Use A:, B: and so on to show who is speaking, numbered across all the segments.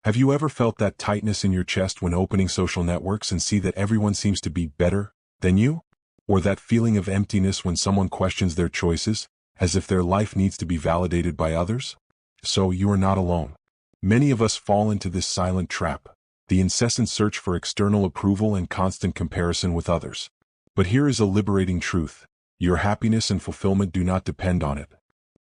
A: Have you ever felt that tightness in your chest when opening social networks and see that everyone seems to be better than you? Or that feeling of emptiness when someone questions their choices, as if their life needs to be validated by others? So you are not alone. Many of us fall into this silent trap, the incessant search for external approval and constant comparison with others. But here is a liberating truth. Your happiness and fulfillment do not depend on it.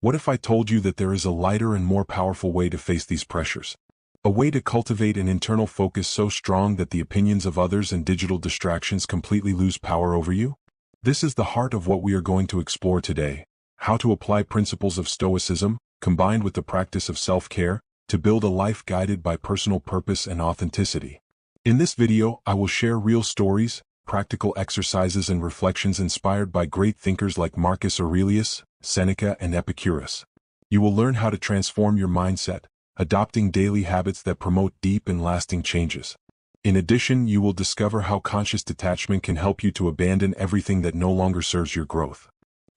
A: What if I told you that there is a lighter and more powerful way to face these pressures? A way to cultivate an internal focus so strong that the opinions of others and digital distractions completely lose power over you? This is the heart of what we are going to explore today: how to apply principles of Stoicism, combined with the practice of self-care, to build a life guided by personal purpose and authenticity. In this video, I will share real stories, practical exercises and reflections inspired by great thinkers like Marcus Aurelius, Seneca and Epicurus. You will learn how to transform your mindset, adopting daily habits that promote deep and lasting changes. In addition, you will discover how conscious detachment can help you to abandon everything that no longer serves your growth.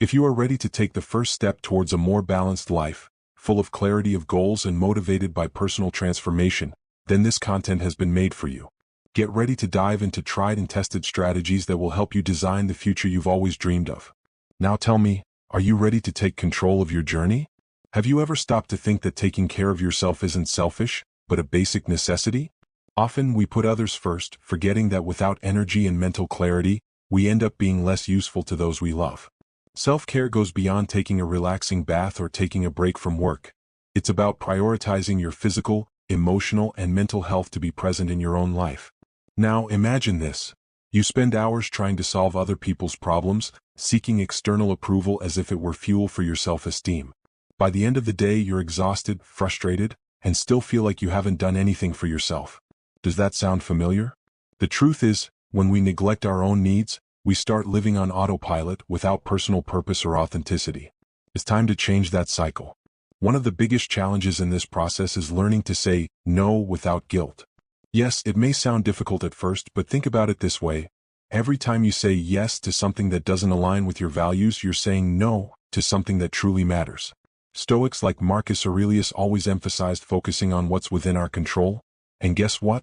A: If you are ready to take the first step towards a more balanced life, full of clarity of goals and motivated by personal transformation, then this content has been made for you. Get ready to dive into tried and tested strategies that will help you design the future you've always dreamed of. Now tell me, are you ready to take control of your journey? Have you ever stopped to think that taking care of yourself isn't selfish, but a basic necessity? Often we put others first, forgetting that without energy and mental clarity, we end up being less useful to those we love. Self-care goes beyond taking a relaxing bath or taking a break from work. It's about prioritizing your physical, emotional, and mental health to be present in your own life. Now imagine this. You spend hours trying to solve other people's problems, seeking external approval as if it were fuel for your self-esteem. By the end of the day, you're exhausted, frustrated, and still feel like you haven't done anything for yourself. Does that sound familiar? The truth is, when we neglect our own needs, we start living on autopilot without personal purpose or authenticity. It's time to change that cycle. One of the biggest challenges in this process is learning to say no without guilt. Yes, it may sound difficult at first, but think about it this way. Every time you say yes to something that doesn't align with your values, you're saying no to something that truly matters. Stoics like Marcus Aurelius always emphasized focusing on what's within our control. And guess what?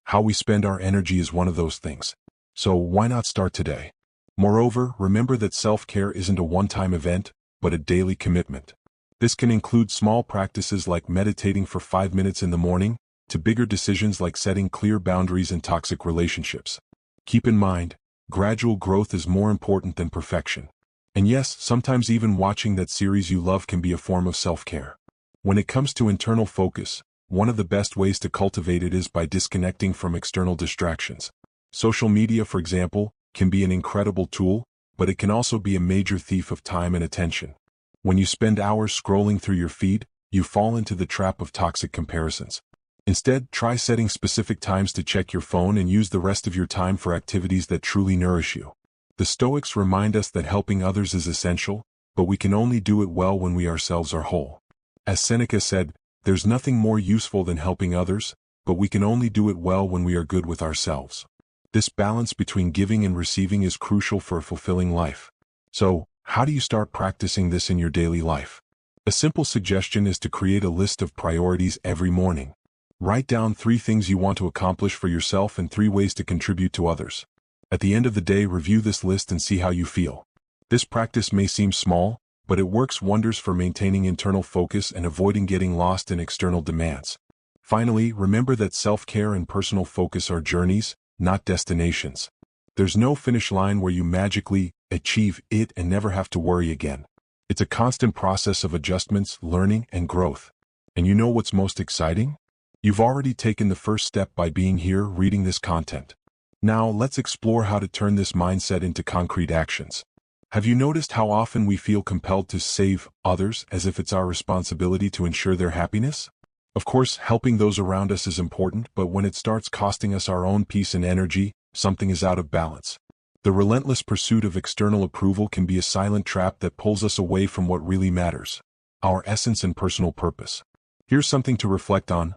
A: How we spend our energy is one of those things. So why not start today? Moreover, remember that self-care isn't a one-time event, but a daily commitment. This can include small practices like meditating for 5 minutes in the morning, to bigger decisions like setting clear boundaries in toxic relationships. Keep in mind, gradual growth is more important than perfection. And yes, sometimes even watching that series you love can be a form of self-care. When it comes to internal focus, one of the best ways to cultivate it is by disconnecting from external distractions. Social media, for example, can be an incredible tool, but it can also be a major thief of time and attention. When you spend hours scrolling through your feed, you fall into the trap of toxic comparisons. Instead, try setting specific times to check your phone and use the rest of your time for activities that truly nourish you. The Stoics remind us that helping others is essential, but we can only do it well when we ourselves are whole. As Seneca said, there's nothing more useful than helping others, but we can only do it well when we are good with ourselves. This balance between giving and receiving is crucial for a fulfilling life. So, how do you start practicing this in your daily life? A simple suggestion is to create a list of priorities every morning. Write down 3 things you want to accomplish for yourself and 3 ways to contribute to others. At the end of the day, review this list and see how you feel. This practice may seem small, but it works wonders for maintaining internal focus and avoiding getting lost in external demands. Finally, remember that self-care and personal focus are journeys, not destinations. There's no finish line where you magically achieve it and never have to worry again. It's a constant process of adjustments, learning, and growth. And you know what's most exciting? You've already taken the first step by being here reading this content. Now, let's explore how to turn this mindset into concrete actions. Have you noticed how often we feel compelled to save others as if it's our responsibility to ensure their happiness? Of course, helping those around us is important, but when it starts costing us our own peace and energy, something is out of balance. The relentless pursuit of external approval can be a silent trap that pulls us away from what really matters: our essence and personal purpose. Here's something to reflect on.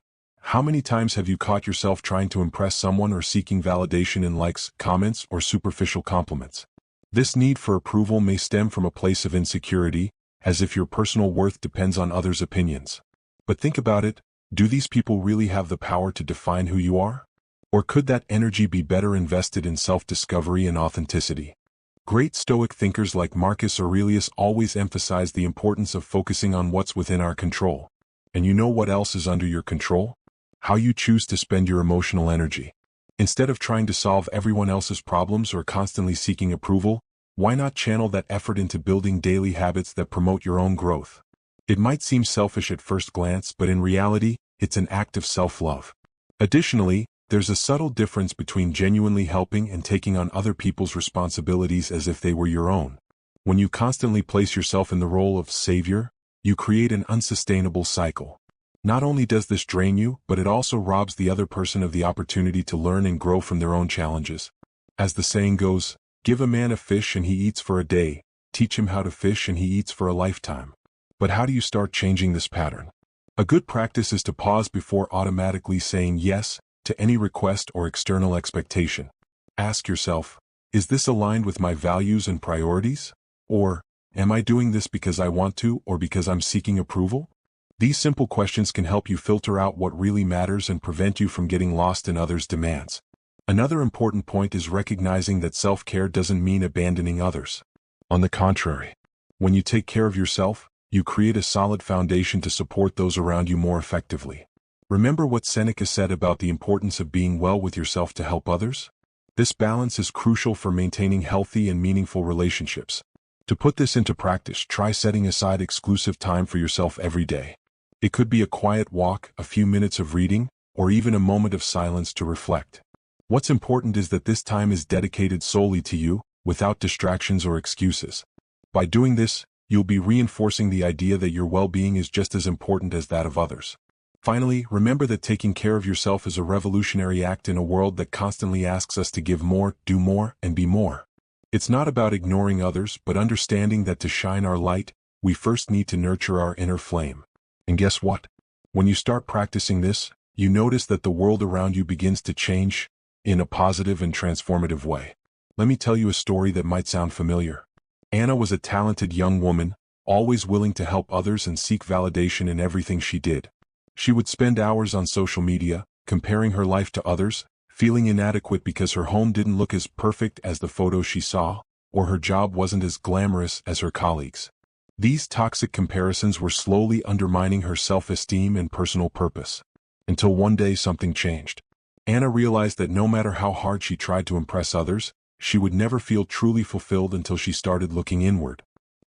A: How many times have you caught yourself trying to impress someone or seeking validation in likes, comments, or superficial compliments? This need for approval may stem from a place of insecurity, as if your personal worth depends on others' opinions. But think about it, Do these people really have the power to define who you are? Or could that energy be better invested in self-discovery and authenticity? Great Stoic thinkers like Marcus Aurelius always emphasize the importance of focusing on what's within our control. And you know what else is under your control? How you choose to spend your emotional energy. Instead of trying to solve everyone else's problems or constantly seeking approval, why not channel that effort into building daily habits that promote your own growth? It might seem selfish at first glance, but in reality, it's an act of self-love. Additionally, there's a subtle difference between genuinely helping and taking on other people's responsibilities as if they were your own. When you constantly place yourself in the role of savior, you create an unsustainable cycle. Not only does this drain you, but it also robs the other person of the opportunity to learn and grow from their own challenges. As the saying goes, give a man a fish and he eats for a day, teach him how to fish and he eats for a lifetime. But how do you start changing this pattern? A good practice is to pause before automatically saying yes to any request or external expectation. Ask yourself, is this aligned with my values and priorities? Or, am I doing this because I want to or because I'm seeking approval? These simple questions can help you filter out what really matters and prevent you from getting lost in others' demands. Another important point is recognizing that self-care doesn't mean abandoning others. On the contrary, when you take care of yourself, you create a solid foundation to support those around you more effectively. Remember what Seneca said about the importance of being well with yourself to help others? This balance is crucial for maintaining healthy and meaningful relationships. To put this into practice, try setting aside exclusive time for yourself every day. It could be a quiet walk, a few minutes of reading, or even a moment of silence to reflect. What's important is that this time is dedicated solely to you, without distractions or excuses. By doing this, you'll be reinforcing the idea that your well-being is just as important as that of others. Finally, remember that taking care of yourself is a revolutionary act in a world that constantly asks us to give more, do more, and be more. It's not about ignoring others, but understanding that to shine our light, we first need to nurture our inner flame. And guess what? When you start practicing this, you notice that the world around you begins to change in a positive and transformative way. Let me tell you a story that might sound familiar. Anna was a talented young woman, always willing to help others and seek validation in everything she did. She would spend hours on social media, comparing her life to others, feeling inadequate because her home didn't look as perfect as the photos she saw, or her job wasn't as glamorous as her colleagues. These toxic comparisons were slowly undermining her self-esteem and personal purpose. Until one day something changed. Anna realized that no matter how hard she tried to impress others, she would never feel truly fulfilled until she started looking inward.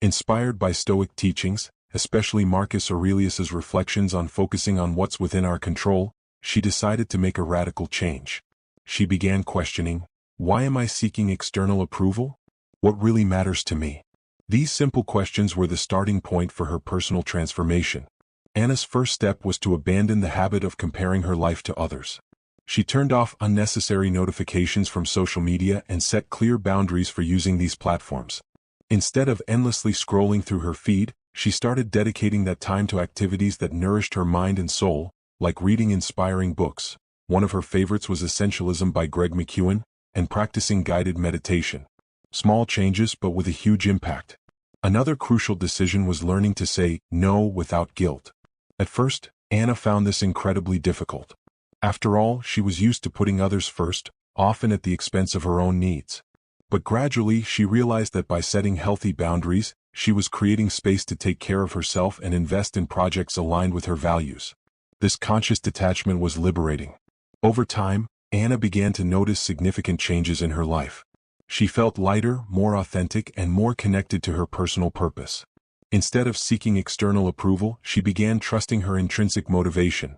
A: Inspired by Stoic teachings, especially Marcus Aurelius's reflections on focusing on what's within our control, she decided to make a radical change. She began questioning, why am I seeking external approval? What really matters to me? These simple questions were the starting point for her personal transformation. Anna's first step was to abandon the habit of comparing her life to others. She turned off unnecessary notifications from social media and set clear boundaries for using these platforms. Instead of endlessly scrolling through her feed, she started dedicating that time to activities that nourished her mind and soul, like reading inspiring books. One of her favorites was Essentialism by Greg McKeown, and practicing guided meditation. Small changes but with a huge impact. Another crucial decision was learning to say no without guilt. At first, Anna found this incredibly difficult. After all, she was used to putting others first, often at the expense of her own needs. But gradually she realized that by setting healthy boundaries, she was creating space to take care of herself and invest in projects aligned with her values. This conscious detachment was liberating. Over time, Anna began to notice significant changes in her life. She felt lighter, more authentic, and more connected to her personal purpose. Instead of seeking external approval, she began trusting her intrinsic motivation,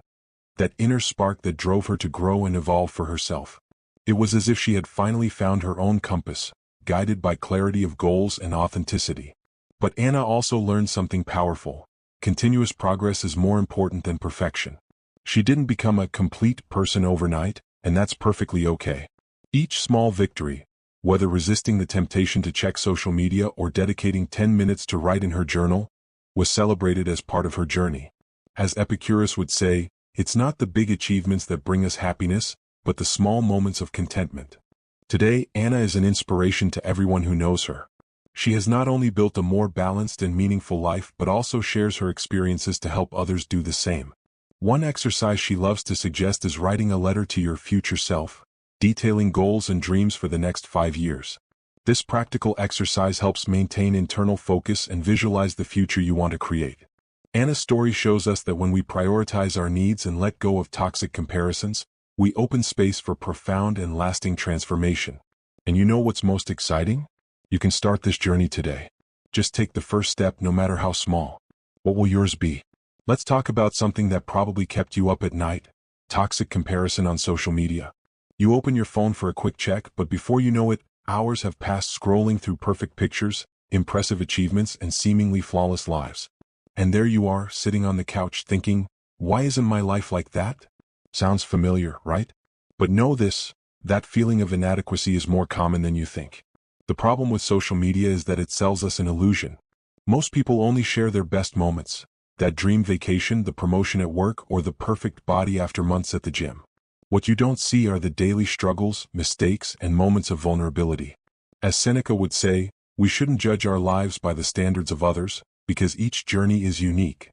A: that inner spark that drove her to grow and evolve for herself. It was as if she had finally found her own compass, guided by clarity of goals and authenticity. But Anna also learned something powerful. Continuous progress is more important than perfection. She didn't become a complete person overnight, and that's perfectly okay. Each small victory, whether resisting the temptation to check social media or dedicating 10 minutes to write in her journal, was celebrated as part of her journey. As Epicurus would say, it's not the big achievements that bring us happiness, but the small moments of contentment. Today, Anna is an inspiration to everyone who knows her. She has not only built a more balanced and meaningful life but also shares her experiences to help others do the same. One exercise she loves to suggest is writing a letter to your future self, detailing goals and dreams for the next 5 years. This practical exercise helps maintain internal focus and visualize the future you want to create. Anna's story shows us that when we prioritize our needs and let go of toxic comparisons, we open space for profound and lasting transformation. And you know what's most exciting? You can start this journey today. Just take the first step, no matter how small. What will yours be? Let's talk about something that probably kept you up at night: toxic comparison on social media. You open your phone for a quick check, but before you know it, hours have passed scrolling through perfect pictures, impressive achievements, and seemingly flawless lives. And there you are, sitting on the couch thinking, why isn't my life like that? Sounds familiar, right? But know this, that feeling of inadequacy is more common than you think. The problem with social media is that it sells us an illusion. Most people only share their best moments, that dream vacation, the promotion at work, or the perfect body after months at the gym. What you don't see are the daily struggles, mistakes, and moments of vulnerability. As Seneca would say, we shouldn't judge our lives by the standards of others, because each journey is unique.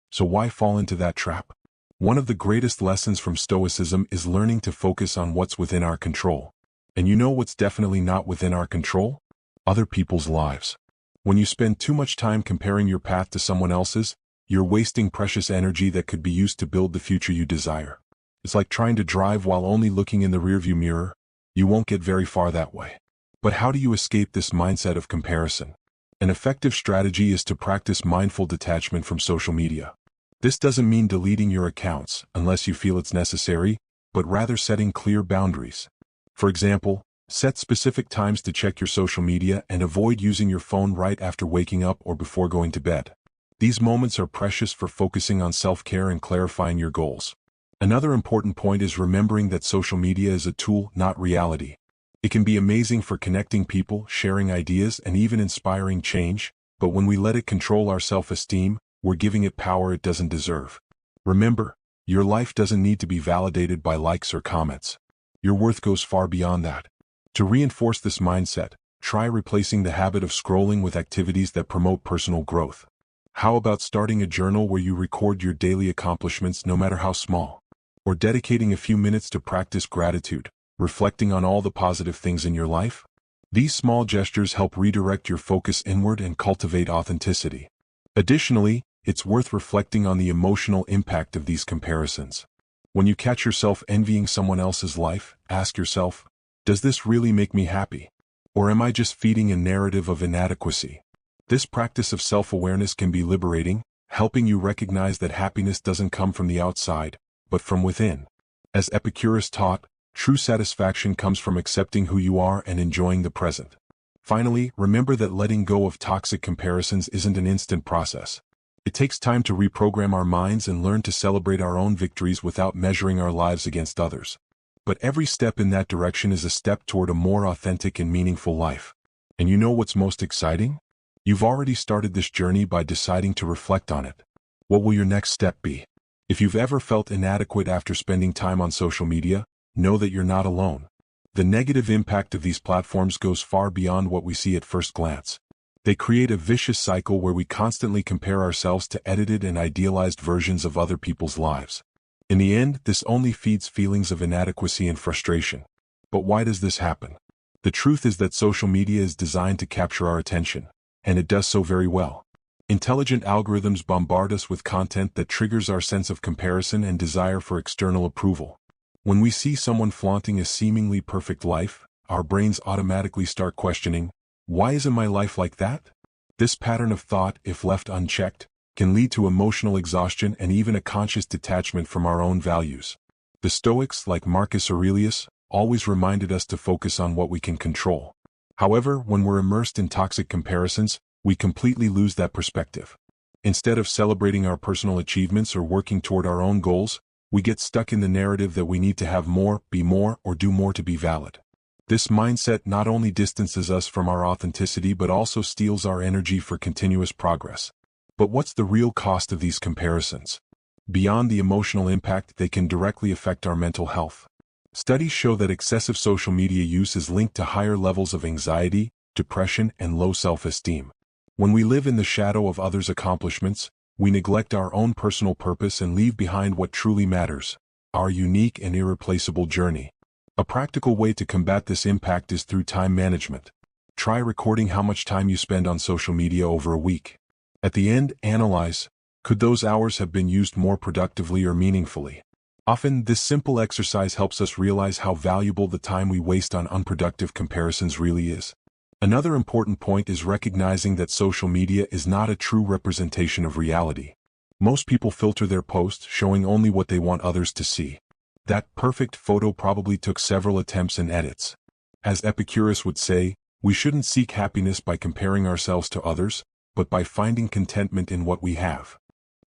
A: So why fall into that trap? One of the greatest lessons from Stoicism is learning to focus on what's within our control. And you know what's definitely not within our control? Other people's lives. When you spend too much time comparing your path to someone else's, you're wasting precious energy that could be used to build the future you desire. It's like trying to drive while only looking in the rearview mirror. You won't get very far that way. But how do you escape this mindset of comparison? An effective strategy is to practice mindful detachment from social media. This doesn't mean deleting your accounts unless you feel it's necessary, but rather setting clear boundaries. For example, set specific times to check your social media and avoid using your phone right after waking up or before going to bed. These moments are precious for focusing on self-care and clarifying your goals. Another important point is remembering that social media is a tool, not reality. It can be amazing for connecting people, sharing ideas, and even inspiring change, but when we let it control our self-esteem, we're giving it power it doesn't deserve. Remember, your life doesn't need to be validated by likes or comments. Your worth goes far beyond that. To reinforce this mindset, try replacing the habit of scrolling with activities that promote personal growth. How about starting a journal where you record your daily accomplishments, no matter how small? Or dedicating a few minutes to practice gratitude, reflecting on all the positive things in your life? These small gestures help redirect your focus inward and cultivate authenticity. Additionally, it's worth reflecting on the emotional impact of these comparisons. When you catch yourself envying someone else's life, ask yourself, does this really make me happy? Or am I just feeding a narrative of inadequacy? This practice of self-awareness can be liberating, helping you recognize that happiness doesn't come from the outside, but from within. As Epicurus taught, true satisfaction comes from accepting who you are and enjoying the present. Finally, remember that letting go of toxic comparisons isn't an instant process. It takes time to reprogram our minds and learn to celebrate our own victories without measuring our lives against others. But every step in that direction is a step toward a more authentic and meaningful life. And you know what's most exciting? You've already started this journey by deciding to reflect on it. What will your next step be? If you've ever felt inadequate after spending time on social media, know that you're not alone. The negative impact of these platforms goes far beyond what we see at first glance. They create a vicious cycle where we constantly compare ourselves to edited and idealized versions of other people's lives. In the end, this only feeds feelings of inadequacy and frustration. But why does this happen? The truth is that social media is designed to capture our attention, and it does so very well. Intelligent algorithms bombard us with content that triggers our sense of comparison and desire for external approval. When we see someone flaunting a seemingly perfect life, our brains automatically start questioning, why isn't my life like that? This pattern of thought, if left unchecked, can lead to emotional exhaustion and even a conscious detachment from our own values. The Stoics, like Marcus Aurelius, always reminded us to focus on what we can control. However, when we're immersed in toxic comparisons, we completely lose that perspective. Instead of celebrating our personal achievements or working toward our own goals, we get stuck in the narrative that we need to have more, be more, or do more to be valid. This mindset not only distances us from our authenticity but also steals our energy for continuous progress. But what's the real cost of these comparisons? Beyond the emotional impact, they can directly affect our mental health. Studies show that excessive social media use is linked to higher levels of anxiety, depression, and low self-esteem. When we live in the shadow of others' accomplishments, we neglect our own personal purpose and leave behind what truly matters, our unique and irreplaceable journey. A practical way to combat this impact is through time management. Try recording how much time you spend on social media over a week. At the end, analyze, could those hours have been used more productively or meaningfully? Often, this simple exercise helps us realize how valuable the time we waste on unproductive comparisons really is. Another important point is recognizing that social media is not a true representation of reality. Most people filter their posts, showing only what they want others to see. That perfect photo probably took several attempts and edits. As Epicurus would say, we shouldn't seek happiness by comparing ourselves to others, but by finding contentment in what we have.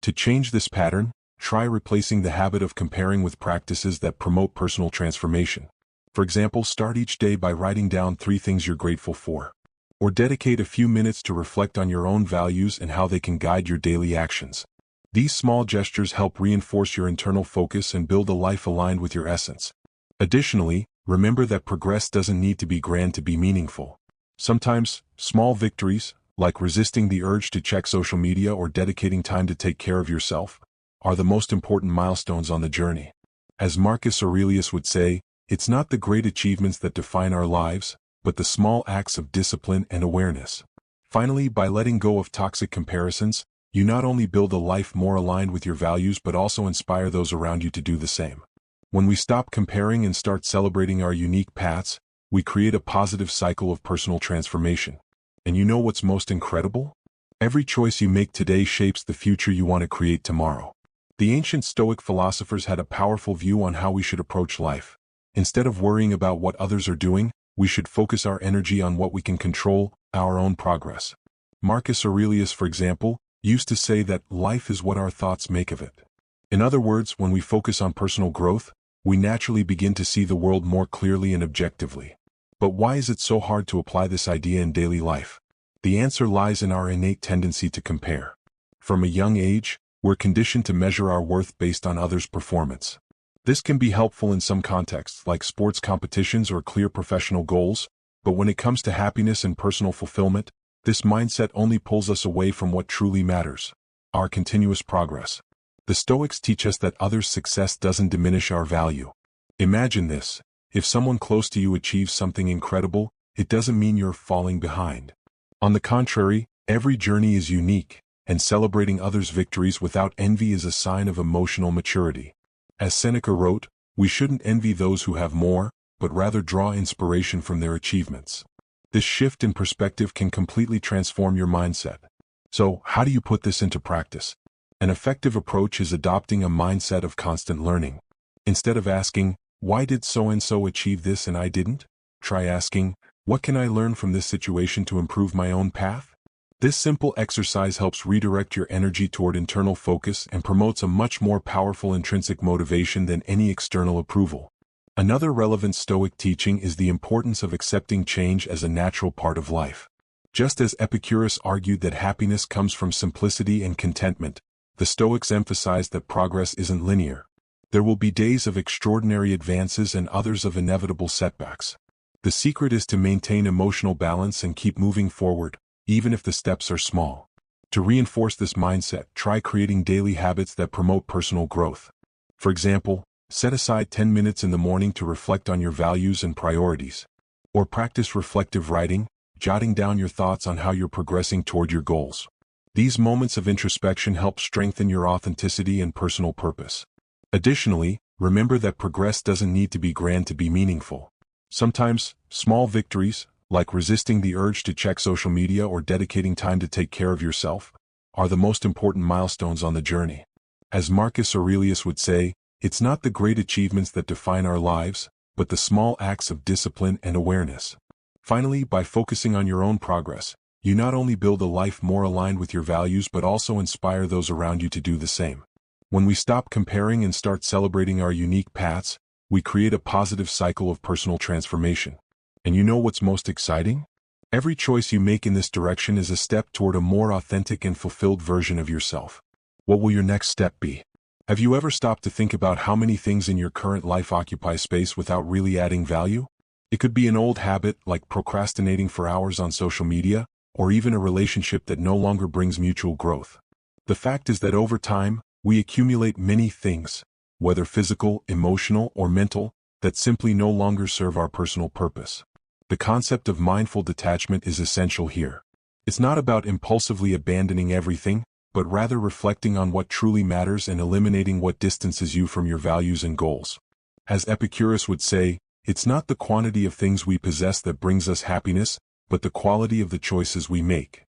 A: To change this pattern, try replacing the habit of comparing with practices that promote personal transformation. For example, start each day by writing down 3 things you're grateful for. Or dedicate a few minutes to reflect on your own values and how they can guide your daily actions. These small gestures help reinforce your internal focus and build a life aligned with your essence. Additionally, remember that progress doesn't need to be grand to be meaningful. Sometimes, small victories, like resisting the urge to check social media or dedicating time to take care of yourself, are the most important milestones on the journey. As Marcus Aurelius would say, it's not the great achievements that define our lives, but the small acts of discipline and awareness. Finally, by letting go of toxic comparisons, you not only build a life more aligned with your values but also inspire those around you to do the same. When we stop comparing and start celebrating our unique paths, we create a positive cycle of personal transformation. And you know what's most incredible? Every choice you make today shapes the future you want to create tomorrow. The ancient Stoic philosophers had a powerful view on how we should approach life. Instead of worrying about what others are doing, we should focus our energy on what we can control, our own progress. Marcus Aurelius, for example, used to say that life is what our thoughts make of it. In other words, when we focus on personal growth, we naturally begin to see the world more clearly and objectively. But why is it so hard to apply this idea in daily life? The answer lies in our innate tendency to compare. From a young age, we're conditioned to measure our worth based on others' performance. This can be helpful in some contexts, like sports competitions or clear professional goals, but when it comes to happiness and personal fulfillment, this mindset only pulls us away from what truly matters: our continuous progress. The Stoics teach us that others' success doesn't diminish our value. Imagine this: if someone close to you achieves something incredible, it doesn't mean you're falling behind. On the contrary, every journey is unique, and celebrating others' victories without envy is a sign of emotional maturity. As Seneca wrote, we shouldn't envy those who have more, but rather draw inspiration from their achievements. This shift in perspective can completely transform your mindset. So, how do you put this into practice? An effective approach is adopting a mindset of constant learning. Instead of asking, why did so-and-so achieve this and I didn't? Try asking, what can I learn from this situation to improve my own path? This simple exercise helps redirect your energy toward internal focus and promotes a much more powerful intrinsic motivation than any external approval. Another relevant Stoic teaching is the importance of accepting change as a natural part of life. Just as Epicurus argued that happiness comes from simplicity and contentment, the Stoics emphasized that progress isn't linear. There will be days of extraordinary advances and others of inevitable setbacks. The secret is to maintain emotional balance and keep moving forward, even if the steps are small. To reinforce this mindset, try creating daily habits that promote personal growth. For example, set aside 10 minutes in the morning to reflect on your values and priorities. Or practice reflective writing, jotting down your thoughts on how you're progressing toward your goals. These moments of introspection help strengthen your authenticity and personal purpose. Additionally, remember that progress doesn't need to be grand to be meaningful. Sometimes, small victories, like resisting the urge to check social media or dedicating time to take care of yourself, are the most important milestones on the journey. As Marcus Aurelius would say, it's not the great achievements that define our lives, but the small acts of discipline and awareness. Finally, by focusing on your own progress, you not only build a life more aligned with your values but also inspire those around you to do the same. When we stop comparing and start celebrating our unique paths, we create a positive cycle of personal transformation. And you know what's most exciting? Every choice you make in this direction is a step toward a more authentic and fulfilled version of yourself. What will your next step be? Have you ever stopped to think about how many things in your current life occupy space without really adding value? It could be an old habit like procrastinating for hours on social media, or even a relationship that no longer brings mutual growth. The fact is that over time, we accumulate many things, whether physical, emotional, or mental, that simply no longer serve our personal purpose. The concept of mindful detachment is essential here. It's not about impulsively abandoning everything, but rather reflecting on what truly matters and eliminating what distances you from your values and goals. As Epicurus would say, it's not the quantity of things we possess that brings us happiness, but the quality of the choices we make.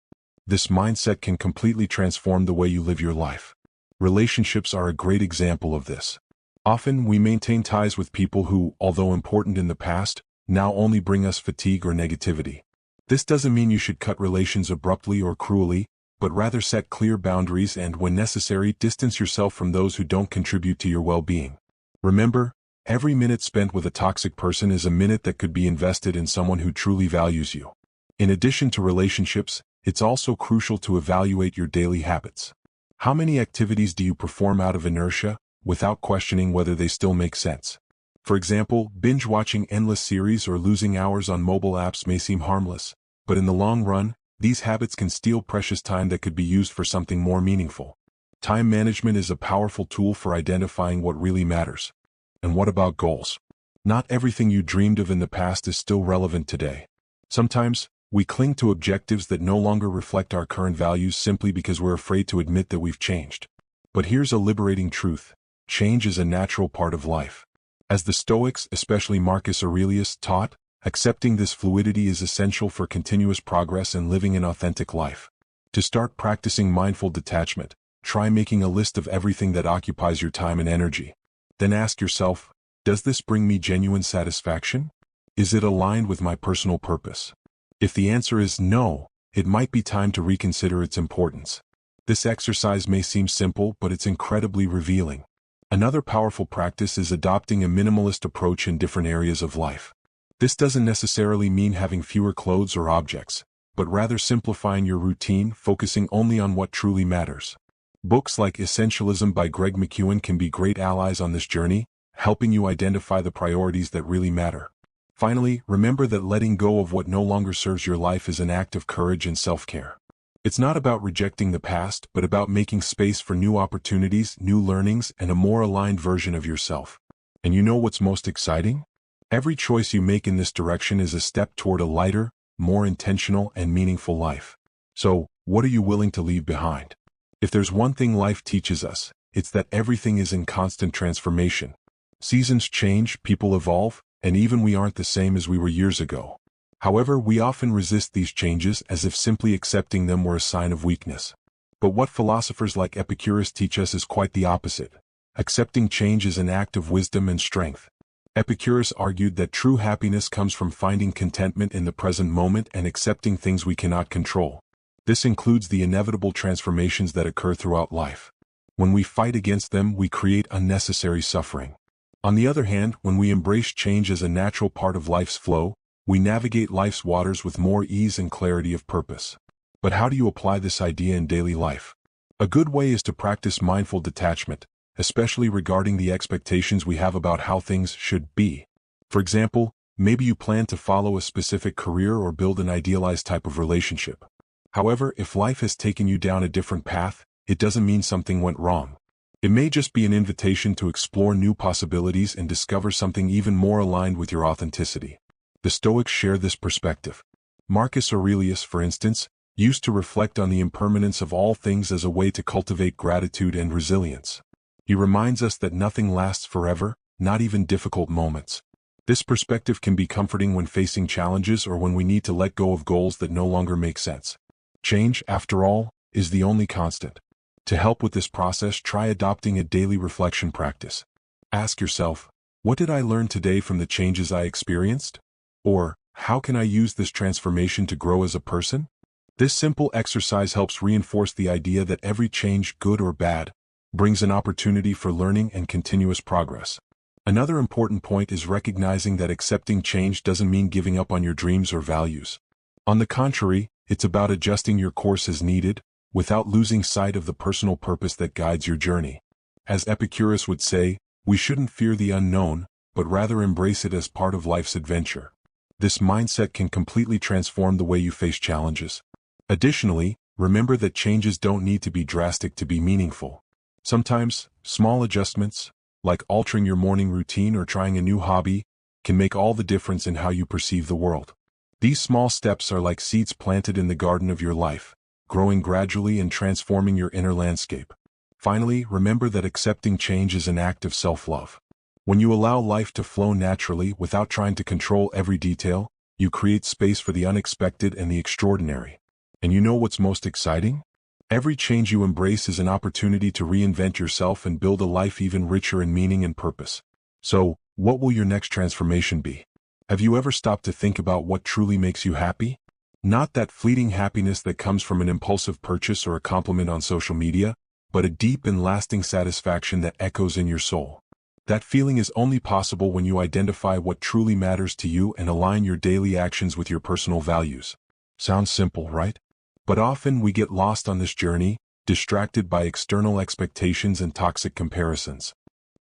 A: This mindset can completely transform the way you live your life. Relationships are a great example of this. Often we maintain ties with people who, although important in the past, now only bring us fatigue or negativity. This doesn't mean you should cut relations abruptly or cruelly, but rather set clear boundaries and, when necessary, distance yourself from those who don't contribute to your well-being. Remember, every minute spent with a toxic person is a minute that could be invested in someone who truly values you. In addition to relationships, it's also crucial to evaluate your daily habits. How many activities do you perform out of inertia, without questioning whether they still make sense? For example, binge-watching endless series or losing hours on mobile apps may seem harmless, but in the long run, these habits can steal precious time that could be used for something more meaningful. Time management is a powerful tool for identifying what really matters. And what about goals? Not everything you dreamed of in the past is still relevant today. Sometimes, we cling to objectives that no longer reflect our current values simply because we're afraid to admit that we've changed. But here's a liberating truth: change is a natural part of life. As the Stoics, especially Marcus Aurelius, taught, accepting this fluidity is essential for continuous progress and living an authentic life. To start practicing mindful detachment, try making a list of everything that occupies your time and energy. Then ask yourself, does this bring me genuine satisfaction? Is it aligned with my personal purpose? If the answer is no, it might be time to reconsider its importance. This exercise may seem simple, but it's incredibly revealing. Another powerful practice is adopting a minimalist approach in different areas of life. This doesn't necessarily mean having fewer clothes or objects, but rather simplifying your routine, focusing only on what truly matters. Books like Essentialism by Greg McKeown can be great allies on this journey, helping you identify the priorities that really matter. Finally, remember that letting go of what no longer serves your life is an act of courage and self-care. It's not about rejecting the past, but about making space for new opportunities, new learnings, and a more aligned version of yourself. And you know what's most exciting? Every choice you make in this direction is a step toward a lighter, more intentional, and meaningful life. So, what are you willing to leave behind? If there's one thing life teaches us, it's that everything is in constant transformation. Seasons change, people evolve, and even we aren't the same as we were years ago. However, we often resist these changes as if simply accepting them were a sign of weakness. But what philosophers like Epicurus teach us is quite the opposite. Accepting change is an act of wisdom and strength. Epicurus argued that true happiness comes from finding contentment in the present moment and accepting things we cannot control. This includes the inevitable transformations that occur throughout life. When we fight against them, we create unnecessary suffering. On the other hand, when we embrace change as a natural part of life's flow, we navigate life's waters with more ease and clarity of purpose. But how do you apply this idea in daily life? A good way is to practice mindful detachment, especially regarding the expectations we have about how things should be. For example, maybe you plan to follow a specific career or build an idealized type of relationship. However, if life has taken you down a different path, it doesn't mean something went wrong. It may just be an invitation to explore new possibilities and discover something even more aligned with your authenticity. The Stoics share this perspective. Marcus Aurelius, for instance, used to reflect on the impermanence of all things as a way to cultivate gratitude and resilience. He reminds us that nothing lasts forever, not even difficult moments. This perspective can be comforting when facing challenges or when we need to let go of goals that no longer make sense. Change, after all, is the only constant. To help with this process, try adopting a daily reflection practice. Ask yourself, what did I learn today from the changes I experienced? Or, how can I use this transformation to grow as a person? This simple exercise helps reinforce the idea that every change, good or bad, brings an opportunity for learning and continuous progress. Another important point is recognizing that accepting change doesn't mean giving up on your dreams or values. On the contrary, it's about adjusting your course as needed, without losing sight of the personal purpose that guides your journey. As Epicurus would say, we shouldn't fear the unknown, but rather embrace it as part of life's adventure. This mindset can completely transform the way you face challenges. Additionally, remember that changes don't need to be drastic to be meaningful. Sometimes, small adjustments, like altering your morning routine or trying a new hobby, can make all the difference in how you perceive the world. These small steps are like seeds planted in the garden of your life, growing gradually and transforming your inner landscape. Finally, remember that accepting change is an act of self-love. When you allow life to flow naturally without trying to control every detail, you create space for the unexpected and the extraordinary. And you know what's most exciting? Every change you embrace is an opportunity to reinvent yourself and build a life even richer in meaning and purpose. So, what will your next transformation be? Have you ever stopped to think about what truly makes you happy? Not that fleeting happiness that comes from an impulsive purchase or a compliment on social media, but a deep and lasting satisfaction that echoes in your soul. That feeling is only possible when you identify what truly matters to you and align your daily actions with your personal values. Sounds simple, right? But often we get lost on this journey, distracted by external expectations and toxic comparisons.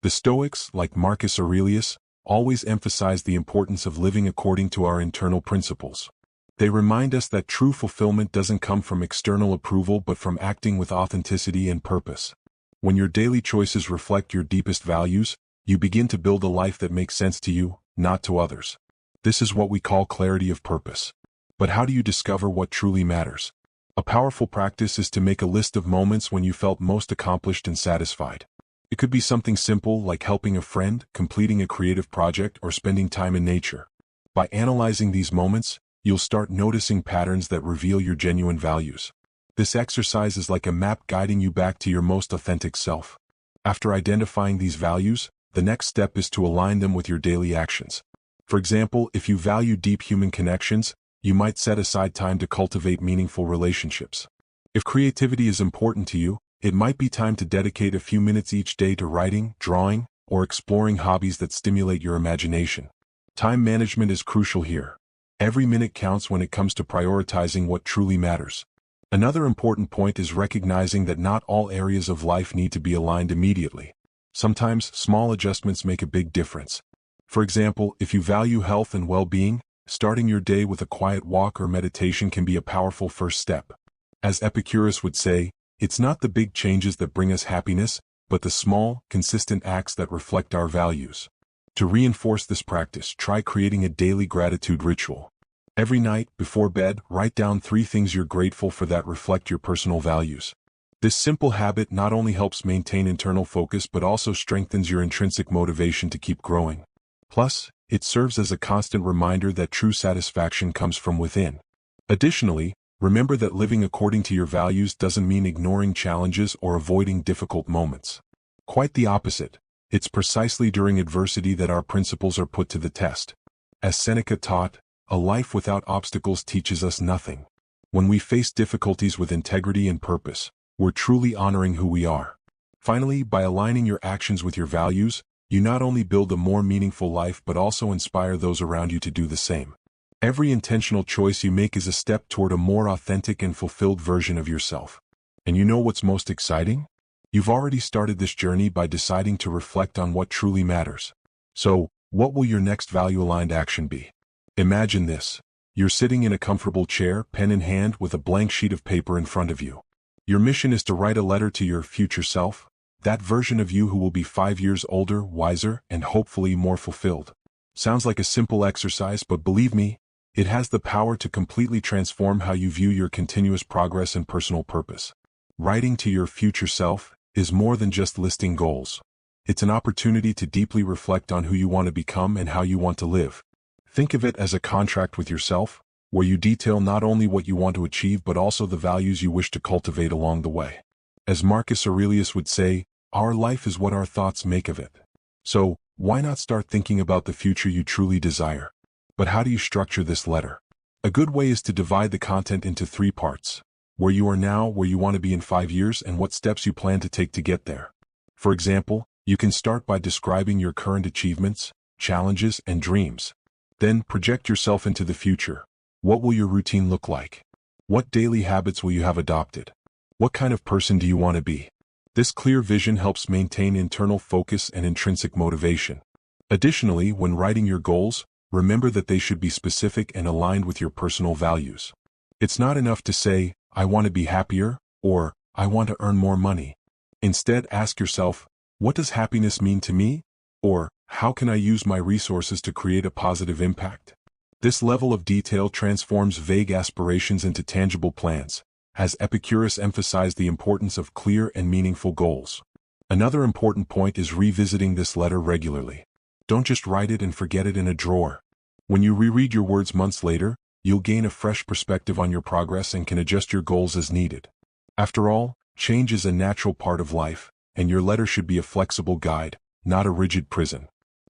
A: The Stoics, like Marcus Aurelius, always emphasize the importance of living according to our internal principles. They remind us that true fulfillment doesn't come from external approval but from acting with authenticity and purpose. When your daily choices reflect your deepest values, you begin to build a life that makes sense to you, not to others. This is what we call clarity of purpose. But how do you discover what truly matters? A powerful practice is to make a list of moments when you felt most accomplished and satisfied. It could be something simple like helping a friend, completing a creative project, or spending time in nature. By analyzing these moments, you'll start noticing patterns that reveal your genuine values. This exercise is like a map guiding you back to your most authentic self. After identifying these values, the next step is to align them with your daily actions. For example, if you value deep human connections, you might set aside time to cultivate meaningful relationships. If creativity is important to you, it might be time to dedicate a few minutes each day to writing, drawing, or exploring hobbies that stimulate your imagination. Time management is crucial here. Every minute counts when it comes to prioritizing what truly matters. Another important point is recognizing that not all areas of life need to be aligned immediately. Sometimes, small adjustments make a big difference. For example, if you value health and well-being, starting your day with a quiet walk or meditation can be a powerful first step. As Epicurus would say, it's not the big changes that bring us happiness, but the small, consistent acts that reflect our values. To reinforce this practice, try creating a daily gratitude ritual. Every night, before bed, write down 3 things you're grateful for that reflect your personal values. This simple habit not only helps maintain internal focus but also strengthens your intrinsic motivation to keep growing. Plus, it serves as a constant reminder that true satisfaction comes from within. Additionally, remember that living according to your values doesn't mean ignoring challenges or avoiding difficult moments. Quite the opposite. It's precisely during adversity that our principles are put to the test. As Seneca taught, a life without obstacles teaches us nothing. When we face difficulties with integrity and purpose, we're truly honoring who we are. Finally, by aligning your actions with your values, you not only build a more meaningful life but also inspire those around you to do the same. Every intentional choice you make is a step toward a more authentic and fulfilled version of yourself. And you know what's most exciting? You've already started this journey by deciding to reflect on what truly matters. So, what will your next value-aligned action be? Imagine this. You're sitting in a comfortable chair, pen in hand, with a blank sheet of paper in front of you. Your mission is to write a letter to your future self, that version of you who will be 5 years older, wiser, and hopefully more fulfilled. Sounds like a simple exercise, but believe me, it has the power to completely transform how you view your continuous progress and personal purpose. Writing to your future self is more than just listing goals. It's an opportunity to deeply reflect on who you want to become and how you want to live. Think of it as a contract with yourself, where you detail not only what you want to achieve but also the values you wish to cultivate along the way. As Marcus Aurelius would say, our life is what our thoughts make of it. So, why not start thinking about the future you truly desire? But how do you structure this letter? A good way is to divide the content into 3 parts. Where you are now, where you want to be in 5 years, and what steps you plan to take to get there. For example, you can start by describing your current achievements, challenges, and dreams. Then project yourself into the future. What will your routine look like? What daily habits will you have adopted? What kind of person do you want to be? This clear vision helps maintain internal focus and intrinsic motivation. Additionally, when writing your goals, remember that they should be specific and aligned with your personal values. It's not enough to say, I want to be happier, or I want to earn more money. Instead, ask yourself, what does happiness mean to me? Or, how can I use my resources to create a positive impact? This level of detail transforms vague aspirations into tangible plans, as Epicurus emphasized the importance of clear and meaningful goals. Another important point is revisiting this letter regularly. Don't just write it and forget it in a drawer. When you reread your words months later, you'll gain a fresh perspective on your progress and can adjust your goals as needed. After all, change is a natural part of life, and your letter should be a flexible guide, not a rigid prison.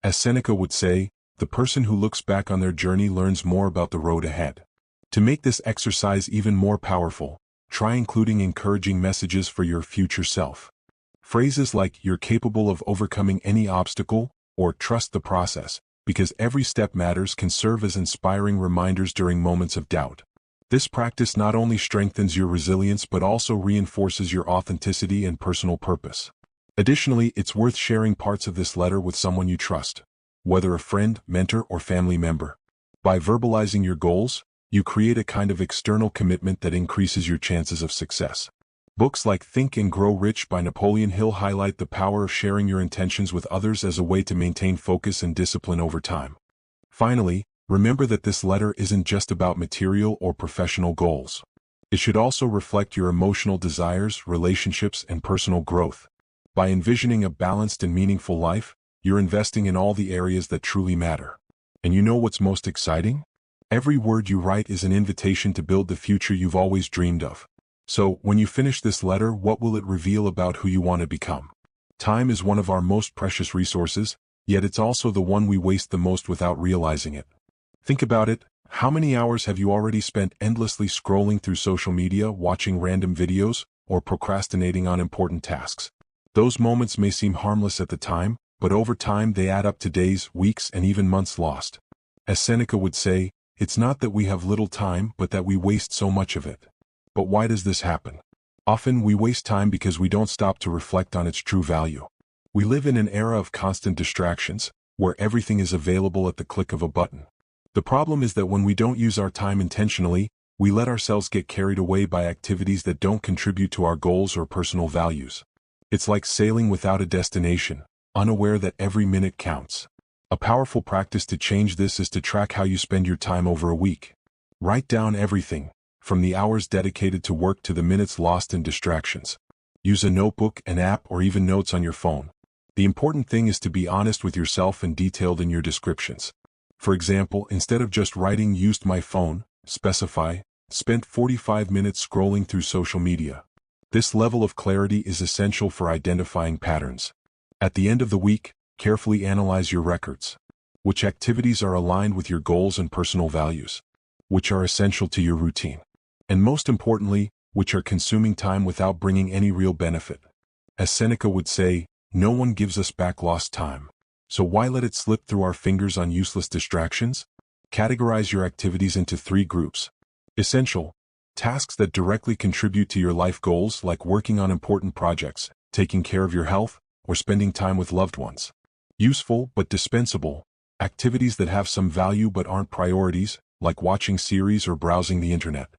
A: As Seneca would say, the person who looks back on their journey learns more about the road ahead. To make this exercise even more powerful, try including encouraging messages for your future self. Phrases like, "You're capable of overcoming any obstacle," or "Trust the process, because every step matters," can serve as inspiring reminders during moments of doubt. This practice not only strengthens your resilience but also reinforces your authenticity and personal purpose. Additionally, it's worth sharing parts of this letter with someone you trust, whether a friend, mentor, or family member. By verbalizing your goals, you create a kind of external commitment that increases your chances of success. Books like Think and Grow Rich by Napoleon Hill highlight the power of sharing your intentions with others as a way to maintain focus and discipline over time. Finally, remember that this letter isn't just about material or professional goals. It should also reflect your emotional desires, relationships, and personal growth. By envisioning a balanced and meaningful life, you're investing in all the areas that truly matter. And you know what's most exciting? Every word you write is an invitation to build the future you've always dreamed of. So, when you finish this letter, what will it reveal about who you want to become? Time is one of our most precious resources, yet it's also the one we waste the most without realizing it. Think about it. How many hours have you already spent endlessly scrolling through social media, watching random videos, or procrastinating on important tasks? Those moments may seem harmless at the time, but over time they add up to days, weeks, and even months lost. As Seneca would say, it's not that we have little time, but that we waste so much of it. But why does this happen? Often we waste time because we don't stop to reflect on its true value. We live in an era of constant distractions, where everything is available at the click of a button. The problem is that when we don't use our time intentionally, we let ourselves get carried away by activities that don't contribute to our goals or personal values. It's like sailing without a destination, unaware that every minute counts. A powerful practice to change this is to track how you spend your time over a week. Write down everything, from the hours dedicated to work to the minutes lost in distractions. Use a notebook, an app, or even notes on your phone. The important thing is to be honest with yourself and detailed in your descriptions. For example, instead of just writing "used my phone," specify, "spent 45 minutes scrolling through social media." This level of clarity is essential for identifying patterns. At the end of the week, carefully analyze your records. Which activities are aligned with your goals and personal values? Which are essential to your routine? And most importantly, which are consuming time without bringing any real benefit? As Seneca would say, no one gives us back lost time. So why let it slip through our fingers on useless distractions? Categorize your activities into 3 groups. Essential: tasks that directly contribute to your life goals, like working on important projects, taking care of your health, or spending time with loved ones. Useful but dispensable: activities that have some value but aren't priorities, like watching series or browsing the internet.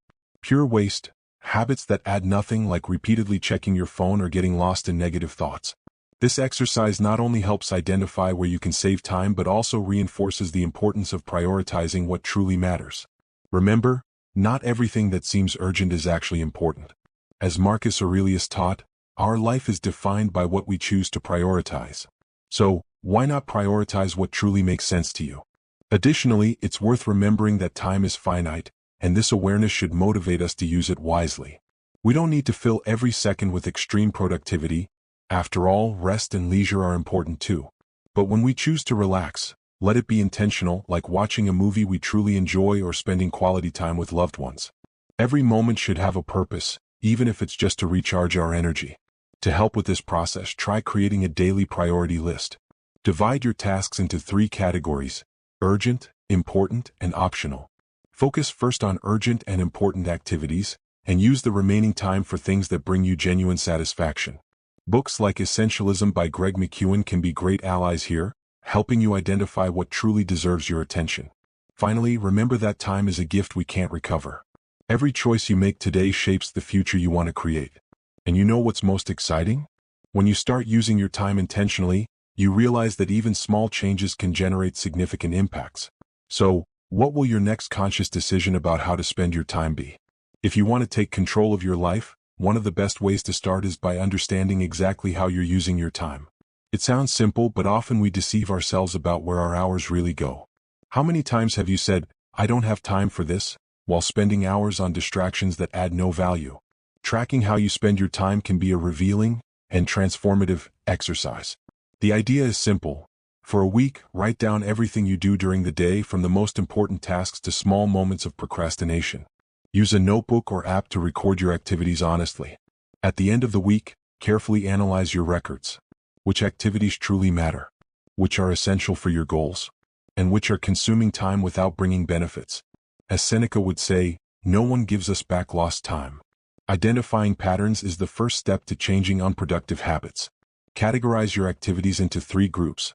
A: Pure waste: habits that add nothing, like repeatedly checking your phone or getting lost in negative thoughts. This exercise not only helps identify where you can save time but also reinforces the importance of prioritizing what truly matters. Remember, not everything that seems urgent is actually important. As Marcus Aurelius taught, our life is defined by what we choose to prioritize. So, why not prioritize what truly makes sense to you? Additionally, it's worth remembering that time is finite, and this awareness should motivate us to use it wisely. We don't need to fill every second with extreme productivity. After all, rest and leisure are important too. But when we choose to relax, let it be intentional, like watching a movie we truly enjoy or spending quality time with loved ones. Every moment should have a purpose, even if it's just to recharge our energy. To help with this process, try creating a daily priority list. Divide your tasks into 3 categories: urgent, important, and optional. Focus first on urgent and important activities, and use the remaining time for things that bring you genuine satisfaction. Books like Essentialism by Greg McKeown can be great allies here, helping you identify what truly deserves your attention. Finally, remember that time is a gift we can't recover. Every choice you make today shapes the future you want to create. And you know what's most exciting? When you start using your time intentionally, you realize that even small changes can generate significant impacts. So, what will your next conscious decision about how to spend your time be? If you want to take control of your life, one of the best ways to start is by understanding exactly how you're using your time. It sounds simple, but often we deceive ourselves about where our hours really go. How many times have you said, "I don't have time for this," while spending hours on distractions that add no value? Tracking how you spend your time can be a revealing and transformative exercise. The idea is simple. For a week, write down everything you do during the day, from the most important tasks to small moments of procrastination. Use a notebook or app to record your activities honestly. At the end of the week, carefully analyze your records. Which activities truly matter? Which are essential for your goals? And which are consuming time without bringing benefits? As Seneca would say, no one gives us back lost time. Identifying patterns is the first step to changing unproductive habits. Categorize your activities into 3 groups.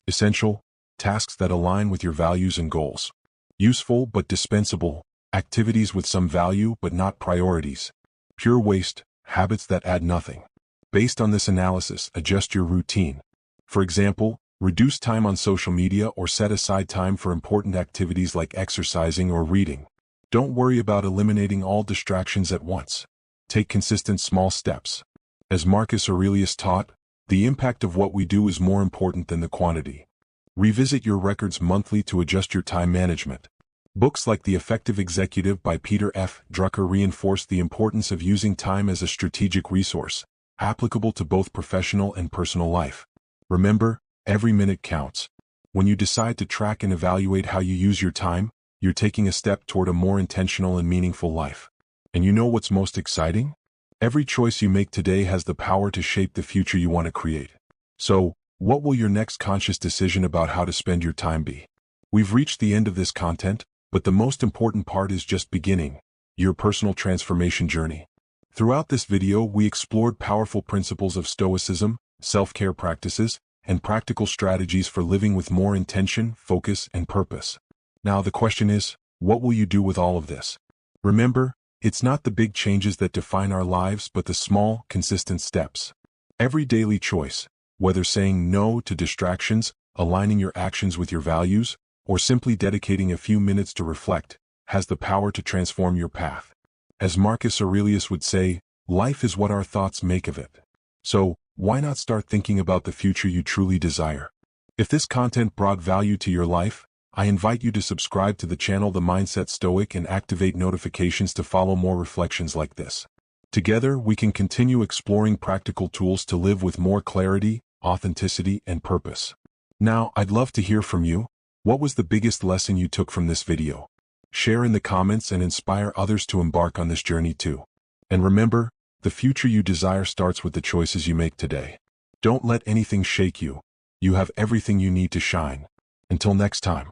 A: Essential, tasks that align with your values and goals. Useful but dispensable, activities with some value but not priorities. Pure waste, habits that add nothing. Based on this analysis, adjust your routine. For example, reduce time on social media or set aside time for important activities like exercising or reading. Don't worry about eliminating all distractions at once. Take consistent small steps. As Marcus Aurelius taught, the impact of what we do is more important than the quantity. Revisit your records monthly to adjust your time management. Books like The Effective Executive by Peter F. Drucker reinforce the importance of using time as a strategic resource, applicable to both professional and personal life. Remember, every minute counts. When you decide to track and evaluate how you use your time, you're taking a step toward a more intentional and meaningful life. And you know what's most exciting? Every choice you make today has the power to shape the future you want to create. So, what will your next conscious decision about how to spend your time be? We've reached the end of this content, but the most important part is just beginning, your personal transformation journey. Throughout this video, we explored powerful principles of Stoicism, self-care practices, and practical strategies for living with more intention, focus, and purpose. Now the question is, what will you do with all of this? Remember, it's not the big changes that define our lives, but the small, consistent steps. Every daily choice, whether saying no to distractions, aligning your actions with your values, or simply dedicating a few minutes to reflect, has the power to transform your path. As Marcus Aurelius would say, life is what our thoughts make of it. So, why not start thinking about the future you truly desire? If this content brought value to your life, I invite you to subscribe to the channel The Mindset Stoic and activate notifications to follow more reflections like this. Together, we can continue exploring practical tools to live with more clarity, authenticity, and purpose. Now, I'd love to hear from you. What was the biggest lesson you took from this video? Share in the comments and inspire others to embark on this journey too. And remember, the future you desire starts with the choices you make today. Don't let anything shake you. You have everything you need to shine. Until next time.